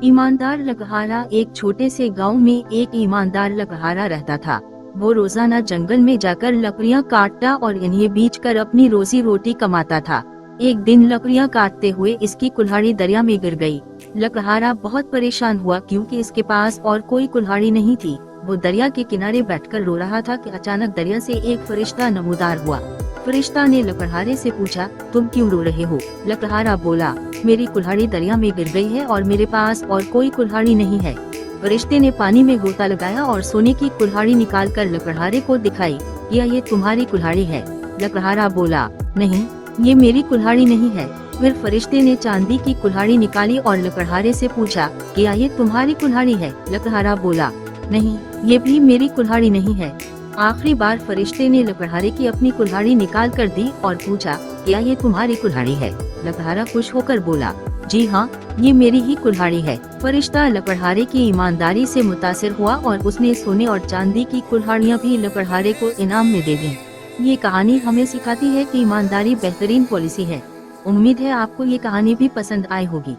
ईमानदार लकड़हारा। एक छोटे से गांव में एक ईमानदार लकड़हारा रहता था। वो रोजाना जंगल में जाकर लकड़ियां काटता और इन्हें बेचकर अपनी रोजी रोटी कमाता था। एक दिन लकड़ियां काटते हुए इसकी कुल्हाड़ी दरिया में गिर गई। लकड़हारा बहुत परेशान हुआ क्योंकि इसके पास और कोई कुल्हाड़ी नहीं थी। वो दरिया के किनारे बैठकर रो रहा था कि अचानक दरिया से एक फरिश्ता नमूदार हुआ। फरिश्ता ने लकड़हारे से पूछा, तुम क्यों रो रहे हो? लकड़हारा बोला, मेरी कुल्हाड़ी दरिया में गिर गई है और मेरे पास और कोई कुल्हाड़ी नहीं है। फरिश्ते ने पानी में गोता लगाया और सोने की कुल्हाड़ी निकालकर लकड़हारे को दिखाई। ये तुम्हारी कुल्हाड़ी है? लकड़हारा बोला, नहीं, ये मेरी कुल्हाड़ी नहीं है। फिर फरिश्ते ने चांदी की कुल्हाड़ी निकाली और लकड़हारे से पूछा, क्या ये तुम्हारी कुल्हाड़ी है? लकड़हारा बोला, नहीं, ये भी मेरी कुल्हाड़ी नहीं है। आखिरी बार फरिश्ते ने लकड़हारे की अपनी कुल्हाड़ी निकाल कर दी और पूछा, क्या ये तुम्हारी कुल्हाड़ी है? लकड़हारा खुश होकर बोला, जी हाँ, ये मेरी ही कुल्हाड़ी है। फरिश्ता लकड़हारे की ईमानदारी से मुतासिर हुआ और उसने सोने और चांदी की कुल्हाड़ियाँ भी लकड़हारे को इनाम में दे दी। ये कहानी हमें सिखाती है कि ईमानदारी बेहतरीन पॉलिसी है। उम्मीद है आपको ये कहानी भी पसंद आई होगी।